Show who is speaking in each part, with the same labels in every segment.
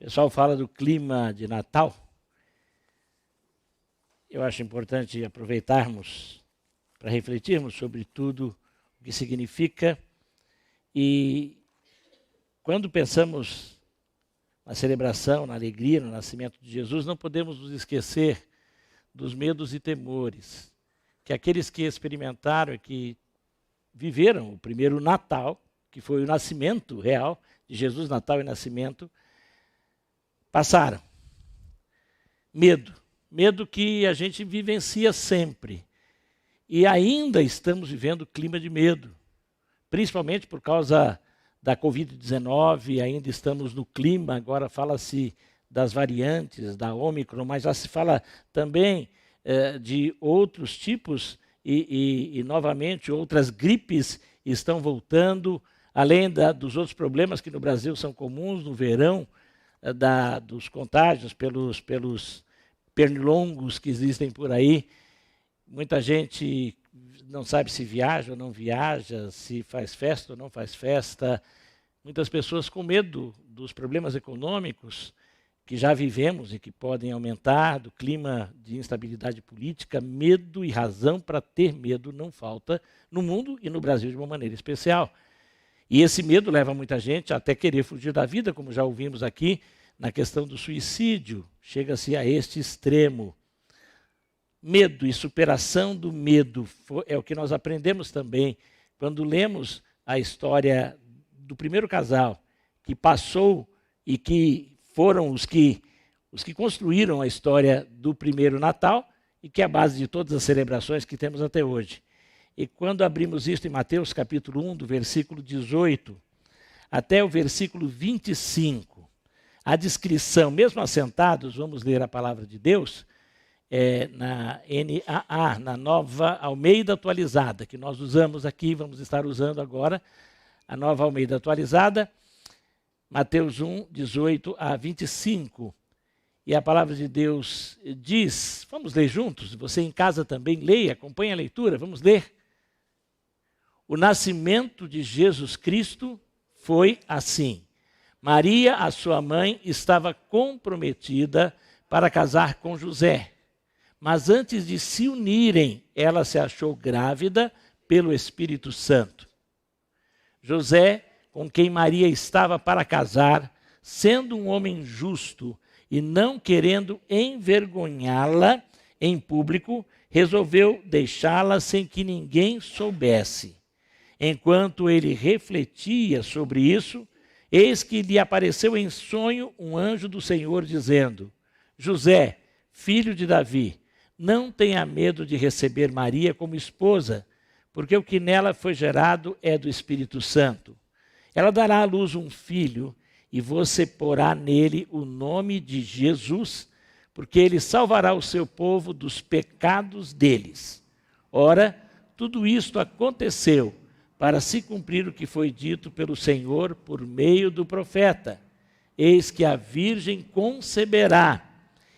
Speaker 1: pessoal fala do clima de Natal. Eu acho importante aproveitarmos para refletirmos sobre tudo o que significa. E quando pensamos na celebração, na alegria, no nascimento de Jesus, não podemos nos esquecer dos medos e temores que aqueles que experimentaram e que viveram o primeiro Natal, que foi o nascimento real de Jesus, Natal e nascimento, passaram. Medo que a gente vivencia sempre. E ainda estamos vivendo clima de medo, principalmente por causa da Covid-19, ainda estamos no clima, agora fala-se das variantes, da Ômicron, mas já se fala também de outros tipos e novamente outras gripes estão voltando, além dos outros problemas que no Brasil são comuns no verão, dos contágios pelos pernilongos que existem por aí. Muita gente não sabe se viaja ou não viaja, se faz festa ou não faz festa. Muitas pessoas com medo dos problemas econômicos que já vivemos e que podem aumentar, do clima de instabilidade política. Medo e razão para ter medo não falta no mundo e no Brasil de uma maneira especial. E esse medo leva muita gente a até querer fugir da vida, como já ouvimos aqui, na questão do suicídio. Chega-se a este extremo. Medo e superação do medo é o que nós aprendemos também quando lemos a história do primeiro casal que passou e que foram os que construíram a história do primeiro Natal e que é a base de todas as celebrações que temos até hoje. E quando abrimos isto em Mateus capítulo 1, do versículo 18 até o versículo 25, a descrição, mesmo assentados, vamos ler a palavra de Deus, na NAA, na Nova Almeida Atualizada, que nós usamos aqui, vamos estar usando agora, a Nova Almeida Atualizada, Mateus 1, 18 a 25. E a palavra de Deus diz, vamos ler juntos, você em casa também leia, acompanhe a leitura, vamos ler. O nascimento de Jesus Cristo foi assim. Maria, a sua mãe, estava comprometida para casar com José. Mas antes de se unirem, ela se achou grávida pelo Espírito Santo. José, com quem Maria estava para casar, sendo um homem justo e não querendo envergonhá-la em público, resolveu deixá-la sem que ninguém soubesse. Enquanto ele refletia sobre isso, eis que lhe apareceu em sonho um anjo do Senhor dizendo: José, filho de Davi, não tenha medo de receber Maria como esposa, porque o que nela foi gerado é do Espírito Santo. Ela dará à luz um filho e você porá nele o nome de Jesus, porque ele salvará o seu povo dos pecados deles. Ora, tudo isto aconteceu para se cumprir o que foi dito pelo Senhor por meio do profeta. Eis que a virgem conceberá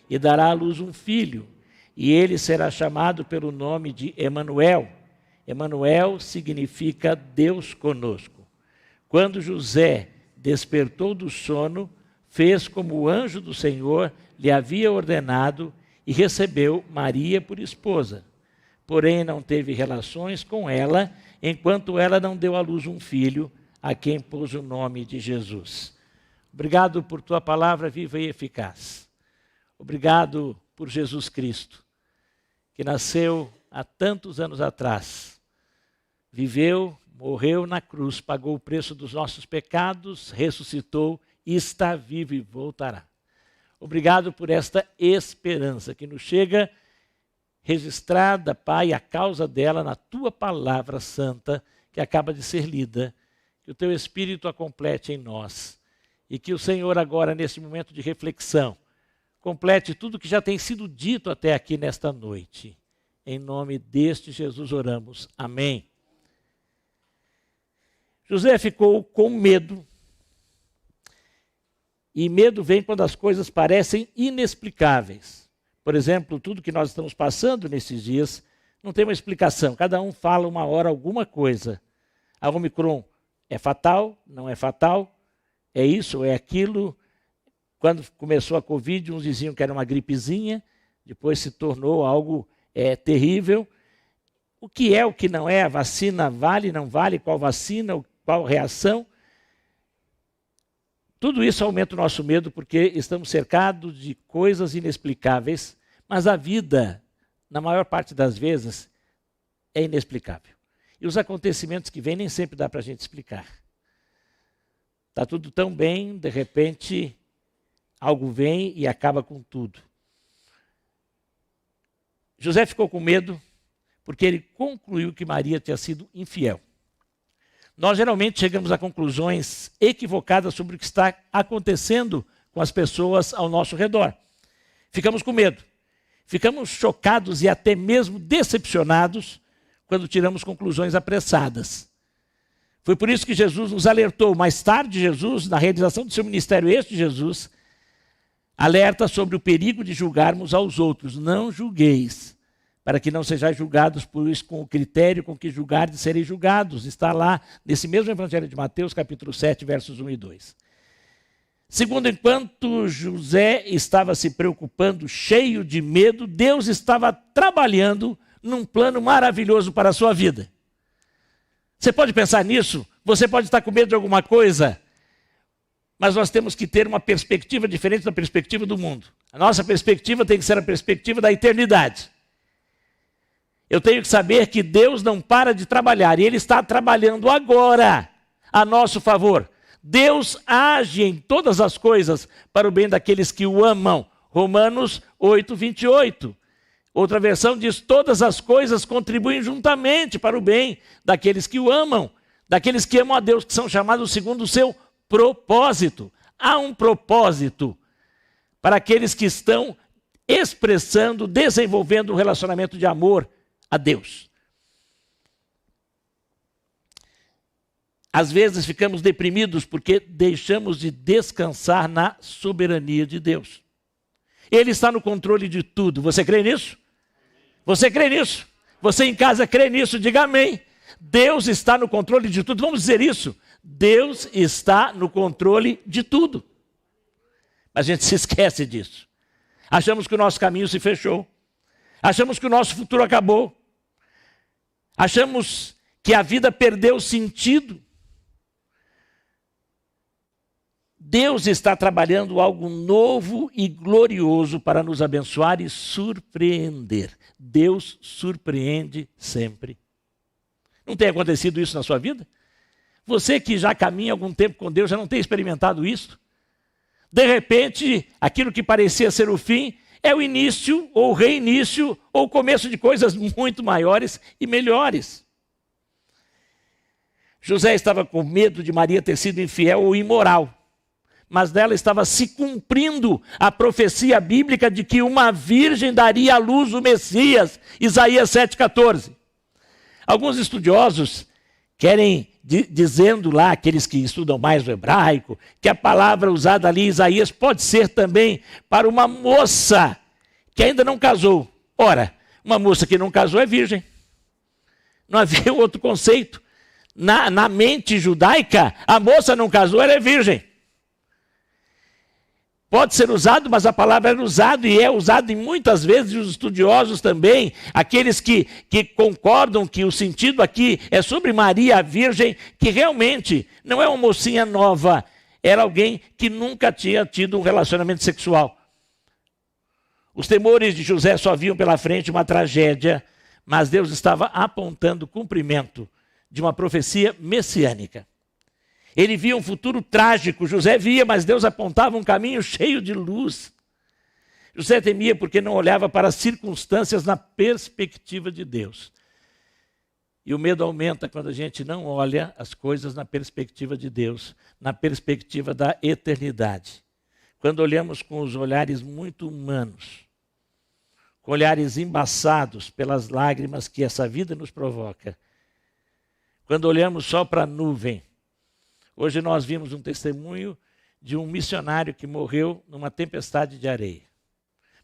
Speaker 1: e dará à luz um filho, e ele será chamado pelo nome de Emanuel. Emanuel significa Deus conosco. Quando José despertou do sono, fez como o anjo do Senhor lhe havia ordenado e recebeu Maria por esposa. Porém, não teve relações com ela, enquanto ela não deu à luz um filho, a quem pôs o nome de Jesus. Obrigado por tua palavra viva e eficaz. Obrigado por Jesus Cristo, que nasceu há tantos anos atrás, viveu, morreu na cruz, pagou o preço dos nossos pecados, ressuscitou e está vivo e voltará. Obrigado por esta esperança que nos chega registrada, Pai, a causa dela na tua palavra santa que acaba de ser lida. Que o teu Espírito a complete em nós e que o Senhor agora, nesse momento de reflexão, complete tudo que já tem sido dito até aqui nesta noite. Em nome deste Jesus oramos. Amém. José ficou com medo. E medo vem quando as coisas parecem inexplicáveis. Por exemplo, tudo que nós estamos passando nesses dias não tem uma explicação. Cada um fala uma hora alguma coisa. A Ômicron é fatal, não é fatal, é isso, é aquilo. Quando começou a Covid, uns diziam que era uma gripezinha, depois se tornou algo terrível. O que é, o que não é? A vacina vale, não vale? Qual vacina, qual reação? Tudo isso aumenta o nosso medo porque estamos cercados de coisas inexplicáveis, mas a vida, na maior parte das vezes, é inexplicável. E os acontecimentos que vêm nem sempre dá para a gente explicar. Está tudo tão bem, de repente, algo vem e acaba com tudo. José ficou com medo porque ele concluiu que Maria tinha sido infiel. Nós geralmente chegamos a conclusões equivocadas sobre o que está acontecendo com as pessoas ao nosso redor. Ficamos com medo, ficamos chocados e até mesmo decepcionados quando tiramos conclusões apressadas. Foi por isso que Jesus nos alertou. Mais tarde, Jesus, na realização do seu ministério, Jesus alerta sobre o perigo de julgarmos aos outros. Não julgueis, para que não sejais julgados por isso com o critério com que julgardes sereis julgados. Está lá nesse mesmo Evangelho de Mateus, capítulo 7, versos 1 e 2. Segundo, enquanto José estava se preocupando, cheio de medo, Deus estava trabalhando num plano maravilhoso para a sua vida. Você pode pensar nisso? Você pode estar com medo de alguma coisa, mas nós temos que ter uma perspectiva diferente da perspectiva do mundo. A nossa perspectiva tem que ser a perspectiva da eternidade. Eu tenho que saber que Deus não para de trabalhar, e Ele está trabalhando agora a nosso favor. Deus age em todas as coisas para o bem daqueles que o amam. Romanos 8, 28. Outra versão diz, todas as coisas contribuem juntamente para o bem daqueles que o amam, daqueles que amam a Deus, que são chamados segundo o seu propósito. Há um propósito para aqueles que estão expressando, desenvolvendo um relacionamento de amor a Deus. Às vezes ficamos deprimidos porque deixamos de descansar na soberania de Deus. Ele está no controle de tudo. Você crê nisso? Você crê nisso? Você em casa crê nisso? Diga amém. Deus está no controle de tudo. Vamos dizer isso. Deus está no controle de tudo. Mas a gente se esquece disso. Achamos que o nosso caminho se fechou. Achamos que o nosso futuro acabou. Achamos que a vida perdeu sentido. Deus está trabalhando algo novo e glorioso para nos abençoar e surpreender. Deus surpreende sempre. Não tem acontecido isso na sua vida? Você que já caminha algum tempo com Deus, já não tem experimentado isso? De repente, aquilo que parecia ser o fim, é o início, ou o reinício, ou o começo de coisas muito maiores e melhores. José estava com medo de Maria ter sido infiel ou imoral, mas dela estava se cumprindo a profecia bíblica de que uma virgem daria à luz o Messias, Isaías 7,14. Alguns estudiosos querem, dizendo lá, aqueles que estudam mais o hebraico, que a palavra usada ali em Isaías pode ser também para uma moça que ainda não casou. Ora, uma moça que não casou é virgem. Não havia outro conceito. Na mente judaica, a moça não casou, ela é virgem. Pode ser usado, mas a palavra era usada e é usada em muitas vezes, e os estudiosos também, aqueles que concordam que o sentido aqui é sobre Maria, a Virgem, que realmente não é uma mocinha nova, era alguém que nunca tinha tido um relacionamento sexual. Os temores de José só viam pela frente uma tragédia, mas Deus estava apontando o cumprimento de uma profecia messiânica. Ele via um futuro trágico, José via, mas Deus apontava um caminho cheio de luz. José temia porque não olhava para as circunstâncias na perspectiva de Deus. E o medo aumenta quando a gente não olha as coisas na perspectiva de Deus, na perspectiva da eternidade. Quando olhamos com os olhares muito humanos, com olhares embaçados pelas lágrimas que essa vida nos provoca. Quando olhamos só para a nuvem. Hoje nós vimos um testemunho de um missionário que morreu numa tempestade de areia.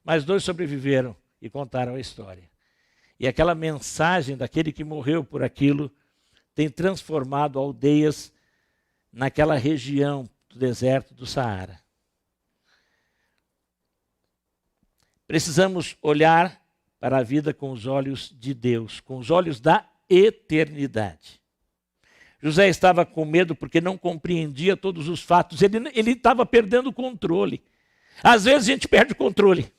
Speaker 1: Mas 2 sobreviveram e contaram a história. E aquela mensagem daquele que morreu por aquilo tem transformado aldeias naquela região do deserto do Saara. Precisamos olhar para a vida com os olhos de Deus, com os olhos da eternidade. José estava com medo porque não compreendia todos os fatos. Ele estava perdendo o controle. Às vezes a gente perde o controle.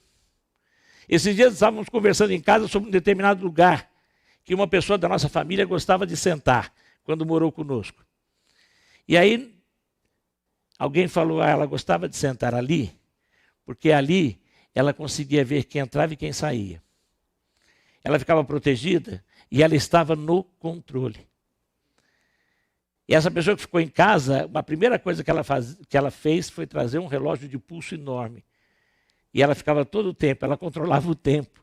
Speaker 1: Esses dias estávamos conversando em casa sobre um determinado lugar que uma pessoa da nossa família gostava de sentar quando morou conosco. E aí alguém falou, ela gostava de sentar ali, porque ali ela conseguia ver quem entrava e quem saía. Ela ficava protegida e ela estava no controle. E essa pessoa que ficou em casa, a primeira coisa que ela fez foi trazer um relógio de pulso enorme. E ela ficava todo o tempo, ela controlava o tempo.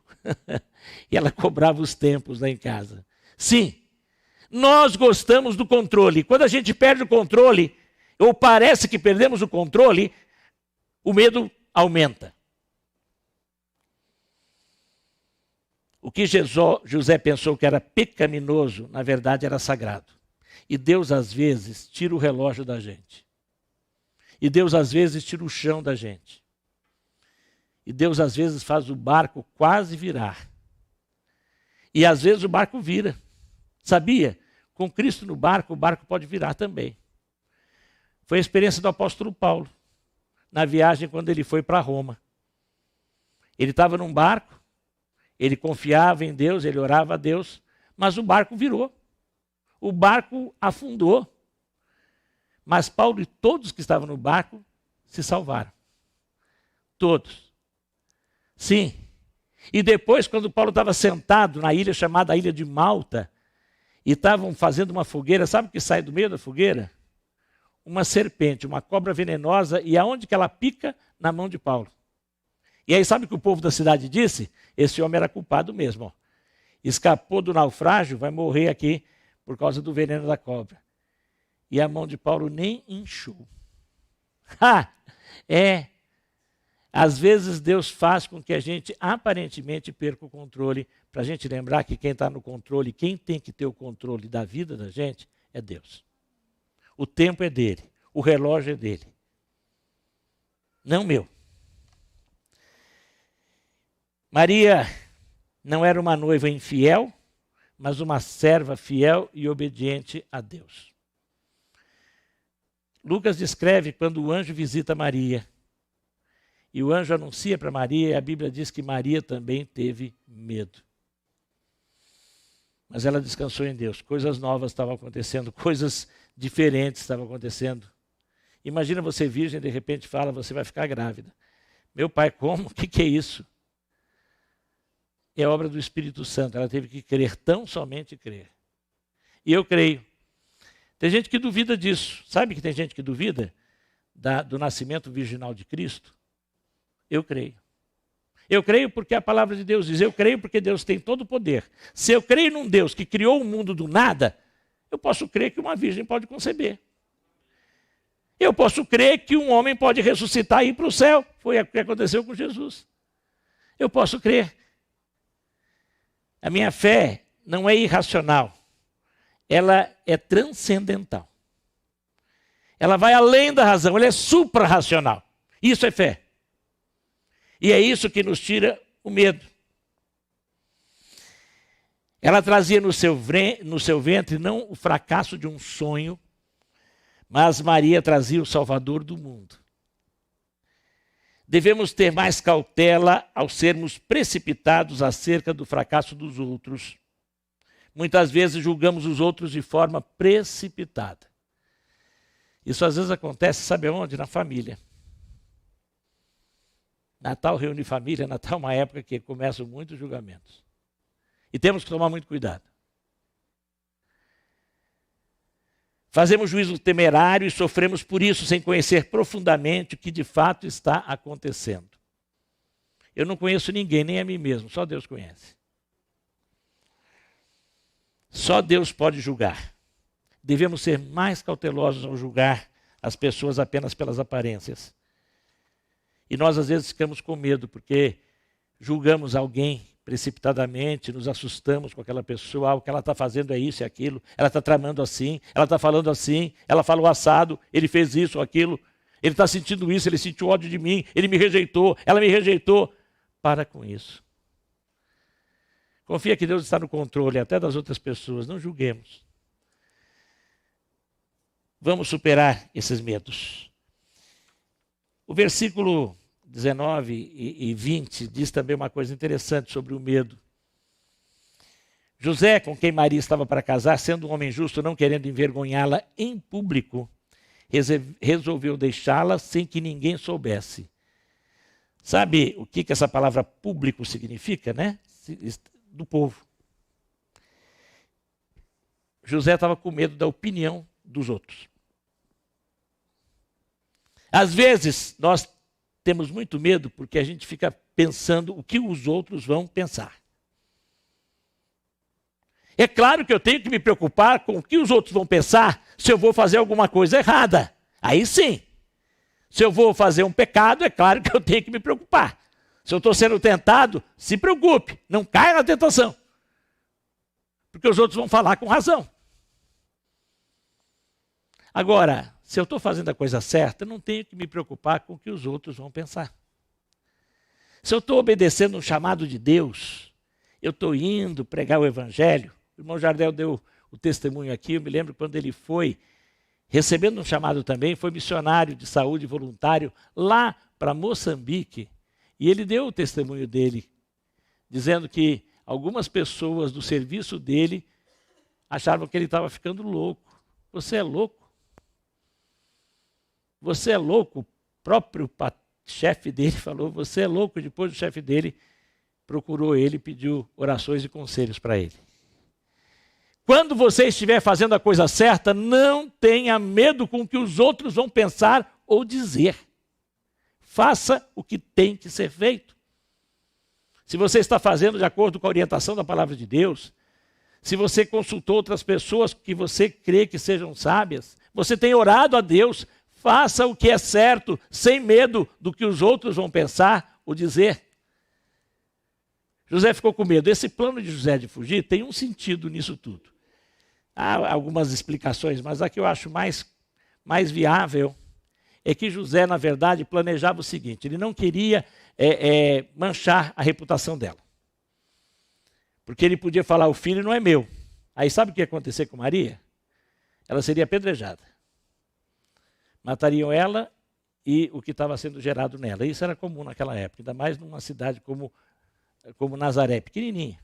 Speaker 1: E ela cobrava os tempos lá em casa. Sim, nós gostamos do controle. Quando a gente perde o controle, ou parece que perdemos o controle, o medo aumenta. O que José pensou que era pecaminoso, na verdade era sagrado. E Deus, às vezes, tira o relógio da gente. E Deus, às vezes, tira o chão da gente. E Deus, às vezes, faz o barco quase virar. E, às vezes, o barco vira. Sabia? Com Cristo no barco, o barco pode virar também. Foi a experiência do apóstolo Paulo, na viagem quando ele foi para Roma. Ele estava num barco, ele confiava em Deus, ele orava a Deus, mas o barco virou. O barco afundou. Mas Paulo e todos que estavam no barco se salvaram. Todos. Sim. E depois, quando Paulo estava sentado na ilha chamada Ilha de Malta, e estavam fazendo uma fogueira, sabe o que sai do meio da fogueira? Uma serpente, uma cobra venenosa, e aonde que ela pica? Na mão de Paulo. E aí sabe o que o povo da cidade disse? Esse homem era culpado mesmo. Ó. Escapou do naufrágio, vai morrer aqui por causa do veneno da cobra. E a mão de Paulo nem inchou. Às vezes Deus faz com que a gente aparentemente perca o controle, para a gente lembrar que quem está no controle, quem tem que ter o controle da vida da gente, é Deus. O tempo é dele, o relógio é dele. Não meu. Maria não era uma noiva infiel, mas uma serva fiel e obediente a Deus. Lucas descreve quando o anjo visita Maria. E o anjo anuncia para Maria, e a Bíblia diz que Maria também teve medo. Mas ela descansou em Deus. Coisas novas estavam acontecendo, coisas diferentes estavam acontecendo. Imagina você virgem, de repente fala, você vai ficar grávida. Meu pai, como? O que é isso? É obra do Espírito Santo. Ela teve que crer, tão somente crer. E eu creio. Tem gente que duvida disso. Sabe que tem gente que duvida do nascimento virginal de Cristo? Eu creio. Eu creio porque a palavra de Deus diz. Eu creio porque Deus tem todo o poder. Se eu creio num Deus que criou o mundo do nada, eu posso crer que uma virgem pode conceber. Eu posso crer que um homem pode ressuscitar e ir para o céu. Foi o que aconteceu com Jesus. Eu posso crer. A minha fé não é irracional, ela é transcendental. Ela vai além da razão, ela é suprarracional. Isso é fé. E é isso que nos tira o medo. Ela trazia no seu ventre não o fracasso de um sonho, mas Maria trazia o Salvador do mundo. Devemos ter mais cautela ao sermos precipitados acerca do fracasso dos outros. Muitas vezes julgamos os outros de forma precipitada. Isso às vezes acontece, sabe onde? Na família. Natal reúne família, Natal é uma época que começam muitos julgamentos. E temos que tomar muito cuidado. Fazemos juízo temerário e sofremos por isso, sem conhecer profundamente o que de fato está acontecendo. Eu não conheço ninguém, nem a mim mesmo, só Deus conhece. Só Deus pode julgar. Devemos ser mais cautelosos ao julgar as pessoas apenas pelas aparências. E nós às vezes ficamos com medo, porque julgamos alguém precipitadamente, nos assustamos com aquela pessoa, o que ela está fazendo é isso e aquilo, ela está tramando assim, ela está falando assim, ela falou assado, ele fez isso ou aquilo, ele está sentindo isso, ele sentiu ódio de mim, ele me rejeitou, ela me rejeitou. Para com isso. Confia que Deus está no controle até das outras pessoas. Não julguemos. Vamos superar esses medos. O versículo 19 e 20 diz também uma coisa interessante sobre o medo. José, com quem Maria estava para casar, sendo um homem justo, não querendo envergonhá-la em público, resolveu deixá-la sem que ninguém soubesse. Sabe o que essa palavra público significa, né? Do povo. José estava com medo da opinião dos outros. Às vezes, nós temos muito medo porque a gente fica pensando o que os outros vão pensar. É claro que eu tenho que me preocupar com o que os outros vão pensar se eu vou fazer alguma coisa errada. Aí sim. Se eu vou fazer um pecado, é claro que eu tenho que me preocupar. Se eu estou sendo tentado, se preocupe, não caia na tentação. Porque os outros vão falar com razão. Agora, se eu estou fazendo a coisa certa, eu não tenho que me preocupar com o que os outros vão pensar. Se eu estou obedecendo um chamado de Deus, eu estou indo pregar o evangelho. O irmão Jardel deu o testemunho aqui, eu me lembro quando ele foi, recebendo um chamado também, foi missionário de saúde voluntário lá para Moçambique. E ele deu o testemunho dele, dizendo que algumas pessoas do serviço dele achavam que ele estava ficando louco. Você é louco? Você é louco? O próprio chefe dele falou, você é louco. Depois o chefe dele procurou ele e pediu orações e conselhos para ele. Quando você estiver fazendo a coisa certa, não tenha medo com o que os outros vão pensar ou dizer. Faça o que tem que ser feito. Se você está fazendo de acordo com a orientação da palavra de Deus, se você consultou outras pessoas que você crê que sejam sábias, você tem orado a Deus, faça o que é certo, sem medo do que os outros vão pensar ou dizer. José ficou com medo. Esse plano de José de fugir tem um sentido nisso tudo. Há algumas explicações, mas a que eu acho mais viável é que José, na verdade, planejava o seguinte: ele não queria manchar a reputação dela. Porque ele podia falar, o filho não é meu. Aí sabe o que ia acontecer com Maria? Ela seria apedrejada. Matariam ela e o que estava sendo gerado nela. Isso era comum naquela época, ainda mais numa cidade como Nazaré, pequenininha.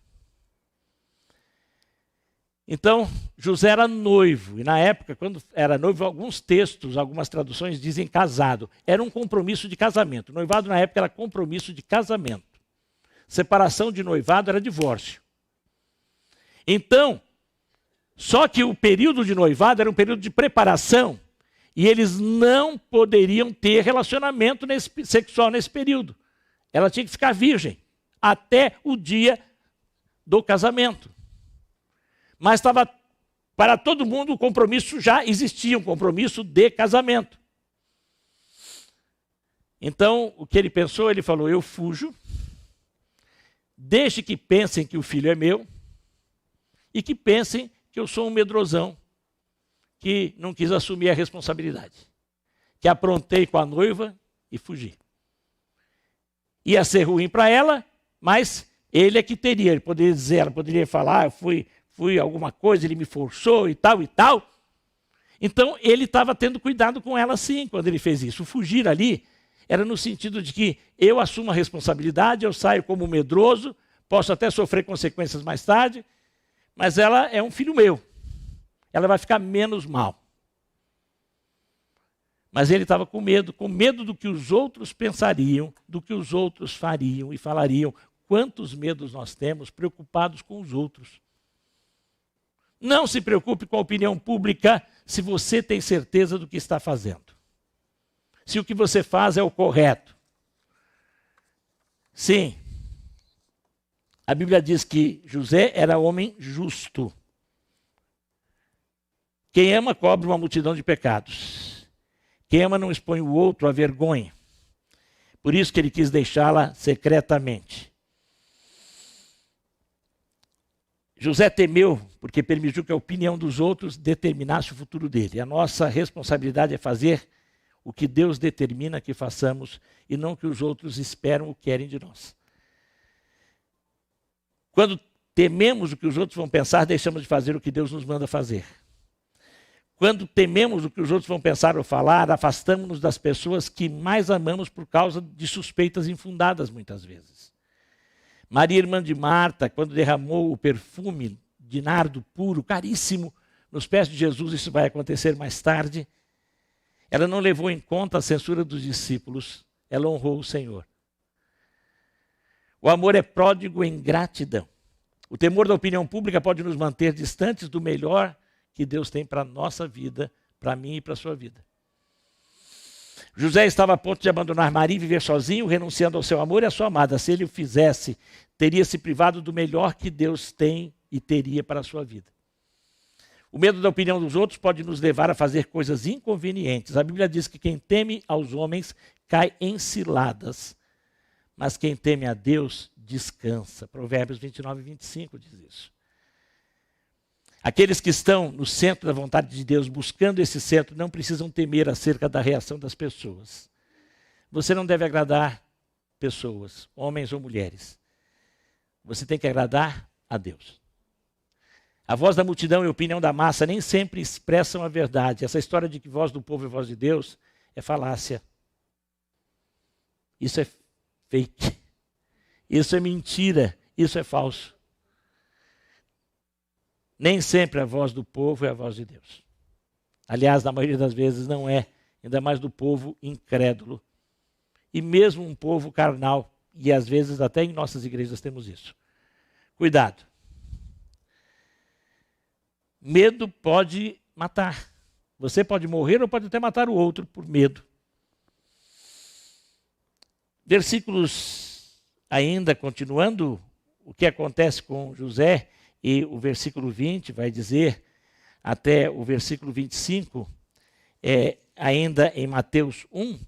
Speaker 1: Então, José era noivo, e na época, quando era noivo, alguns textos, algumas traduções dizem casado. Era um compromisso de casamento. Noivado na época era compromisso de casamento. Separação de noivado era divórcio. Então, só que o período de noivado era um período de preparação, e eles não poderiam ter relacionamento sexual nesse período. Ela tinha que ficar virgem até o dia do casamento. Mas estava, para todo mundo, o compromisso já existia, um compromisso de casamento. Então, o que ele pensou? Ele falou, eu fujo, deixe que pensem que o filho é meu, e que pensem que eu sou um medrosão, que não quis assumir a responsabilidade, que aprontei com a noiva e fugi. Ia ser ruim para ela, mas ele é que teria, ele poderia dizer, ela poderia falar, eu fui alguma coisa, ele me forçou e tal e tal. Então ele estava tendo cuidado com ela sim, quando ele fez isso. O fugir ali era no sentido de que eu assumo a responsabilidade, eu saio como medroso, posso até sofrer consequências mais tarde, mas ela é um filho meu. Ela vai ficar menos mal. Mas ele estava com medo do que os outros pensariam, do que os outros fariam e falariam. Quantos medos nós temos preocupados com os outros? Não se preocupe com a opinião pública se você tem certeza do que está fazendo. Se o que você faz é o correto. Sim. A Bíblia diz que José era homem justo. Quem ama cobre uma multidão de pecados. Quem ama não expõe o outro à vergonha. Por isso que ele quis deixá-la secretamente. José temeu porque permitiu que a opinião dos outros determinasse o futuro dele. A nossa responsabilidade é fazer o que Deus determina que façamos e não o que os outros esperam ou querem de nós. Quando tememos o que os outros vão pensar, deixamos de fazer o que Deus nos manda fazer. Quando tememos o que os outros vão pensar ou falar, afastamos-nos das pessoas que mais amamos por causa de suspeitas infundadas, muitas vezes. Maria, irmã de Marta, quando derramou o perfume de nardo puro, caríssimo, nos pés de Jesus, isso vai acontecer mais tarde, ela não levou em conta a censura dos discípulos, ela honrou o Senhor. O amor é pródigo em gratidão. O temor da opinião pública pode nos manter distantes do melhor que Deus tem para a nossa vida, para mim e para a sua vida. José estava a ponto de abandonar Maria e viver sozinho, renunciando ao seu amor e à sua amada. Se ele o fizesse, teria se privado do melhor que Deus tem e teria para a sua vida. O medo da opinião dos outros pode nos levar a fazer coisas inconvenientes. A Bíblia diz que quem teme aos homens cai em ciladas, mas quem teme a Deus descansa. Provérbios 29 e 25 diz isso. Aqueles que estão no centro da vontade de Deus, buscando esse centro, não precisam temer acerca da reação das pessoas. Você não deve agradar pessoas, homens ou mulheres. Você tem que agradar a Deus. A voz da multidão e a opinião da massa nem sempre expressam a verdade. Essa história de que voz do povo é voz de Deus é falácia. Isso é fake. Isso é mentira. Isso é falso. Nem sempre a voz do povo é a voz de Deus. Aliás, na maioria das vezes não é, ainda mais do povo incrédulo. E mesmo um povo carnal, e às vezes até em nossas igrejas temos isso. Cuidado. Medo pode matar. Você pode morrer ou pode até matar o outro por medo. Versículos ainda continuando, o que acontece com José, e o versículo 20 vai dizer, até o versículo 25, ainda em Mateus 1.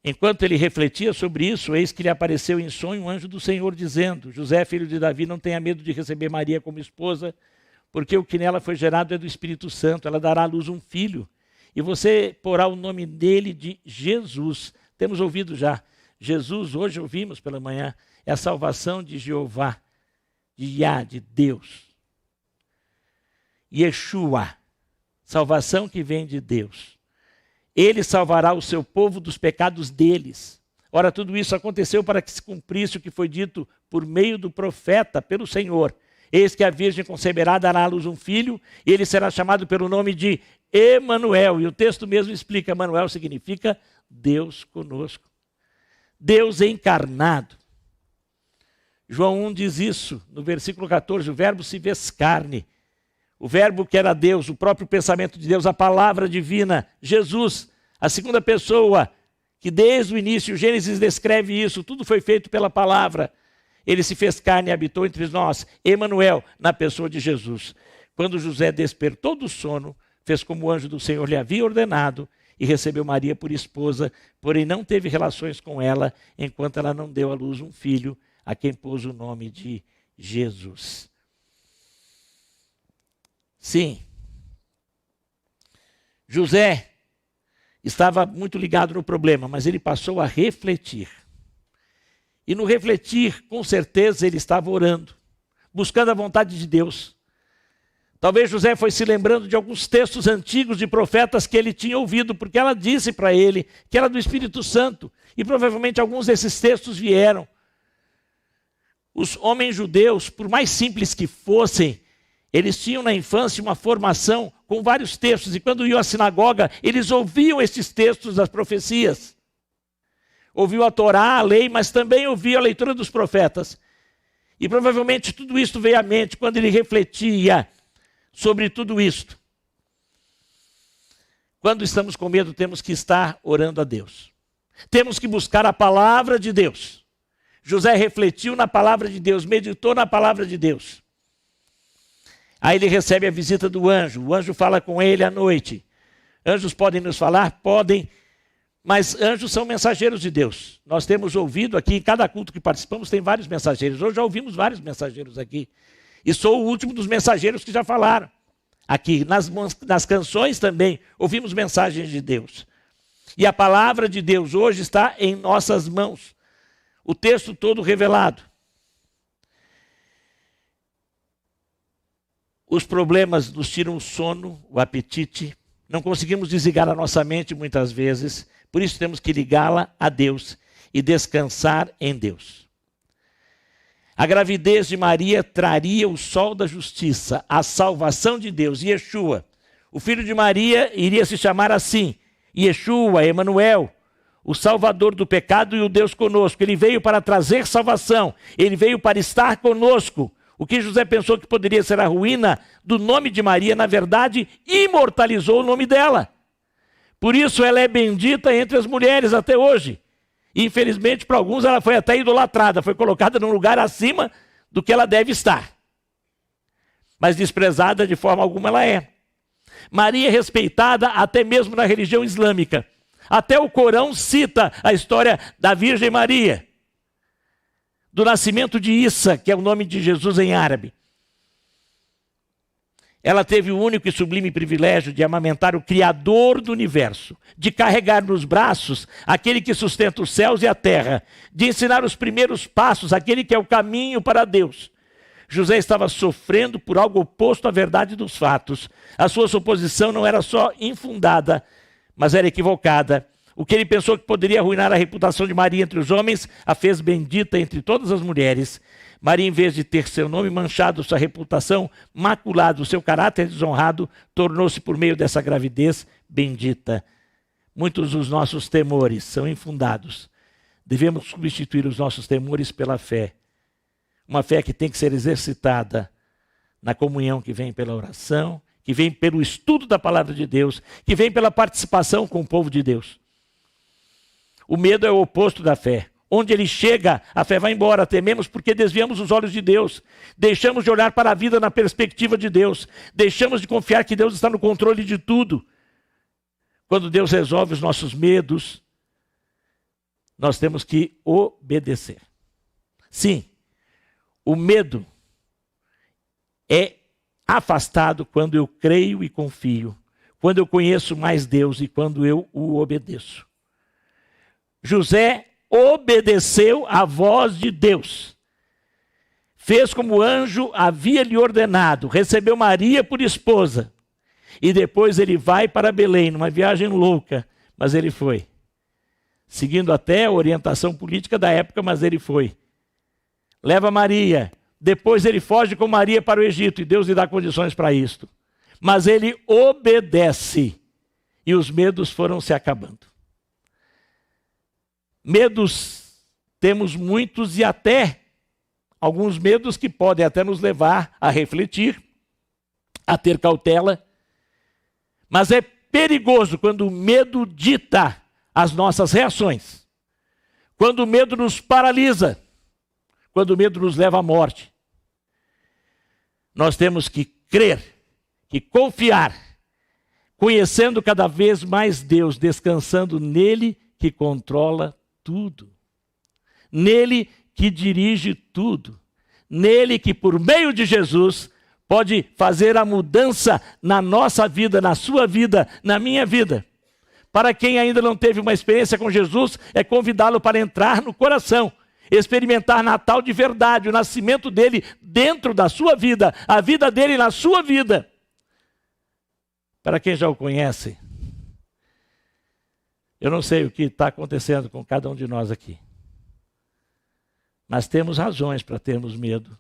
Speaker 1: Enquanto ele refletia sobre isso, eis que lhe apareceu em sonho um anjo do Senhor, dizendo: José, filho de Davi, não tenha medo de receber Maria como esposa, porque o que nela foi gerado é do Espírito Santo. Ela dará à luz um filho, e você porá o nome dele de Jesus. Temos ouvido já. Jesus, hoje ouvimos pela manhã, é a salvação de Jeová, de Yah, de Deus. Yeshua, salvação que vem de Deus. Ele salvará o seu povo dos pecados deles. Ora, tudo isso aconteceu para que se cumprisse o que foi dito por meio do profeta, pelo Senhor. Eis que a virgem conceberá, dará à luz um filho, e ele será chamado pelo nome de Emanuel. E o texto mesmo explica, Emanuel significa Deus conosco. Deus encarnado. João 1 diz isso, no versículo 14, o verbo se fez carne. O verbo que era Deus, o próprio pensamento de Deus, a palavra divina, Jesus, a segunda pessoa, que desde o início, o Gênesis descreve isso, tudo foi feito pela palavra. Ele se fez carne e habitou entre nós, Emanuel, na pessoa de Jesus. Quando José despertou do sono, fez como o anjo do Senhor lhe havia ordenado e recebeu Maria por esposa, porém não teve relações com ela, enquanto ela não deu à luz um filho, a quem pôs o nome de Jesus. Sim, José estava muito ligado no problema, mas ele passou a refletir. E no refletir, com certeza, ele estava orando, buscando a vontade de Deus. Talvez José foi se lembrando de alguns textos antigos de profetas que ele tinha ouvido, porque ela disse para ele que era do Espírito Santo. E provavelmente alguns desses textos vieram. Os homens judeus, por mais simples que fossem, eles tinham na infância uma formação com vários textos. E quando iam à sinagoga, eles ouviam estes textos das profecias. Ouviu a Torá, a lei, mas também ouviu a leitura dos profetas. E provavelmente tudo isso veio à mente quando ele refletia sobre tudo isto. Quando estamos com medo, temos que estar orando a Deus. Temos que buscar a palavra de Deus. José refletiu na palavra de Deus, meditou na palavra de Deus. Aí ele recebe a visita do anjo. O anjo fala com ele à noite. Anjos podem nos falar? Podem. Mas anjos são mensageiros de Deus. Nós temos ouvido aqui, em cada culto que participamos, tem vários mensageiros. Hoje já ouvimos vários mensageiros aqui. E sou o último dos mensageiros que já falaram. Aqui, nas canções também, ouvimos mensagens de Deus. E a palavra de Deus hoje está em nossas mãos. O texto todo revelado. Os problemas nos tiram o sono, o apetite. Não conseguimos desligar a nossa mente muitas vezes. Por isso temos que ligá-la a Deus e descansar em Deus. A gravidez de Maria traria o sol da justiça, a salvação de Deus, Yeshua. O filho de Maria iria se chamar assim, Yeshua, Emanuel, o Salvador do pecado e o Deus conosco. Ele veio para trazer salvação, ele veio para estar conosco. O que José pensou que poderia ser a ruína do nome de Maria, na verdade, imortalizou o nome dela. Por isso ela é bendita entre as mulheres até hoje. Infelizmente, para alguns, ela foi até idolatrada, foi colocada num lugar acima do que ela deve estar. Mas desprezada de forma alguma ela é. Maria é respeitada até mesmo na religião islâmica. Até o Corão cita a história da Virgem Maria, do nascimento de Issa, que é o nome de Jesus em árabe. Ela teve o único e sublime privilégio de amamentar o Criador do universo, de carregar nos braços aquele que sustenta os céus e a terra, de ensinar os primeiros passos, aquele que é o caminho para Deus. José estava sofrendo por algo oposto à verdade dos fatos. A sua suposição não era só infundada, mas era equivocada. O que ele pensou que poderia arruinar a reputação de Maria entre os homens, a fez bendita entre todas as mulheres. Maria, em vez de ter seu nome manchado, sua reputação maculado, seu caráter desonrado, tornou-se por meio dessa gravidez bendita. Muitos dos nossos temores são infundados. Devemos substituir os nossos temores pela fé. Uma fé que tem que ser exercitada na comunhão que vem pela oração, que vem pelo estudo da palavra de Deus, que vem pela participação com o povo de Deus. O medo é o oposto da fé. Onde ele chega, a fé vai embora. Tememos porque desviamos os olhos de Deus. Deixamos de olhar para a vida na perspectiva de Deus. Deixamos de confiar que Deus está no controle de tudo. Quando Deus resolve os nossos medos, nós temos que obedecer. Sim, o medo é afastado quando eu creio e confio, quando eu conheço mais Deus e quando eu o obedeço. José obedeceu à voz de Deus. Fez como o anjo havia lhe ordenado. Recebeu Maria por esposa. E depois ele vai para Belém, numa viagem louca. Mas ele foi. Seguindo até a orientação política da época, mas ele foi. Leva Maria. Depois ele foge com Maria para o Egito. E Deus lhe dá condições para isto. Mas ele obedece. E os medos foram se acabando. Medos, temos muitos e até alguns medos que podem até nos levar a refletir, a ter cautela. Mas é perigoso quando o medo dita as nossas reações. Quando o medo nos paralisa. Quando o medo nos leva à morte. Nós temos que crer, que confiar, conhecendo cada vez mais Deus, descansando nele que controla tudo. Nele que dirige tudo. Nele que, por meio de Jesus, pode fazer a mudança na nossa vida, na sua vida, na minha vida. Para quem ainda não teve uma experiência com Jesus, é convidá-lo para entrar no coração, experimentar Natal de verdade, o nascimento dele dentro da sua vida, a vida dele na sua vida. Para quem já o conhece, eu não sei o que está acontecendo com cada um de nós aqui. Mas temos razões para termos medo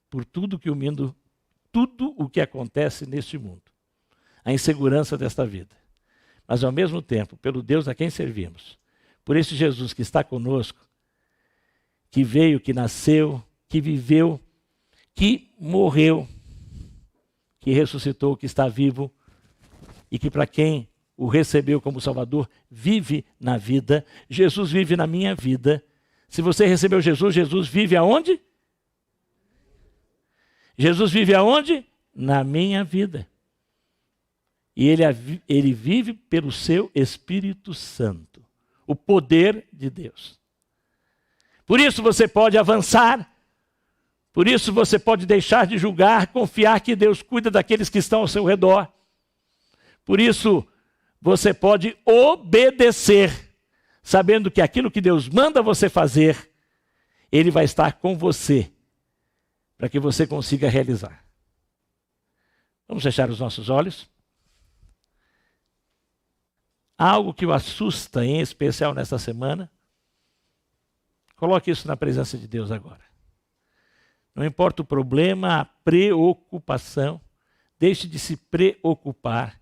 Speaker 1: por tudo o que acontece neste mundo. A insegurança desta vida. Mas ao mesmo tempo, pelo Deus a quem servimos, por esse Jesus que está conosco, que veio, que nasceu, que viveu, que morreu, que ressuscitou, que está vivo e que para quem o recebeu como Salvador, vive na vida. Jesus vive na minha vida. Se você recebeu Jesus, Jesus vive aonde? Jesus vive aonde? Na minha vida. E ele vive pelo seu Espírito Santo. O poder de Deus. Por isso você pode avançar. Por isso você pode deixar de julgar, confiar que Deus cuida daqueles que estão ao seu redor. Por isso você pode obedecer, sabendo que aquilo que Deus manda você fazer, Ele vai estar com você, para que você consiga realizar. Vamos fechar os nossos olhos. Algo que o assusta, em especial nesta semana, coloque isso na presença de Deus agora. Não importa o problema, a preocupação, deixe de se preocupar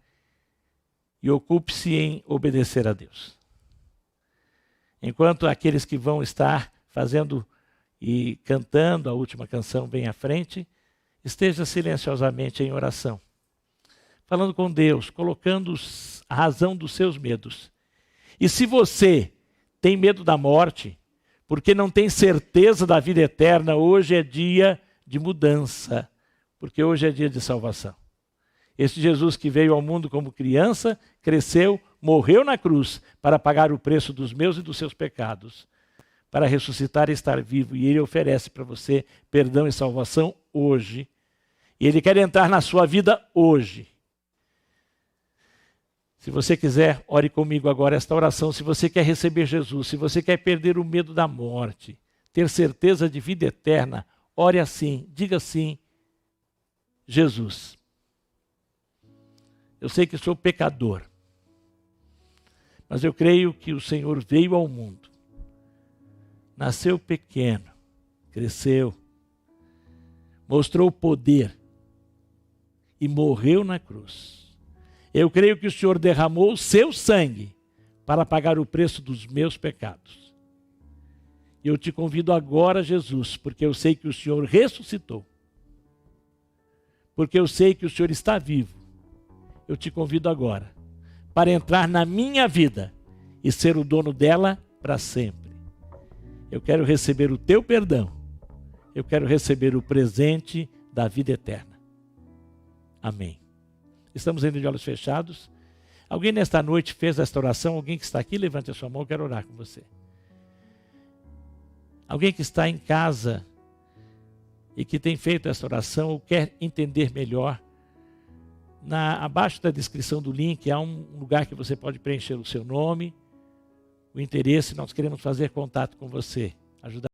Speaker 1: e ocupe-se em obedecer a Deus. Enquanto aqueles que vão estar fazendo e cantando a última canção bem à frente, esteja silenciosamente em oração, falando com Deus, colocando a razão dos seus medos. E se você tem medo da morte, porque não tem certeza da vida eterna, hoje é dia de mudança, porque hoje é dia de salvação. Este Jesus que veio ao mundo como criança, cresceu, morreu na cruz para pagar o preço dos meus e dos seus pecados, para ressuscitar e estar vivo. E Ele oferece para você perdão e salvação hoje. E Ele quer entrar na sua vida hoje. Se você quiser, ore comigo agora esta oração. Se você quer receber Jesus, se você quer perder o medo da morte, ter certeza de vida eterna, ore assim, diga assim: Jesus, eu sei que sou pecador, mas eu creio que o Senhor veio ao mundo, nasceu pequeno, cresceu, mostrou poder e morreu na cruz. Eu creio que o Senhor derramou o seu sangue para pagar o preço dos meus pecados. E eu te convido agora, Jesus, porque eu sei que o Senhor ressuscitou, porque eu sei que o Senhor está vivo. Eu te convido agora para entrar na minha vida e ser o dono dela para sempre. Eu quero receber o teu perdão. Eu quero receber o presente da vida eterna. Amém. Estamos ainda de olhos fechados. Alguém nesta noite fez esta oração? Alguém que está aqui, levante a sua mão, eu quero orar com você. Alguém que está em casa e que tem feito esta oração ou quer entender melhor, abaixo da descrição do link há um lugar que você pode preencher o seu nome, o interesse. Nós queremos fazer contato com você, ajudar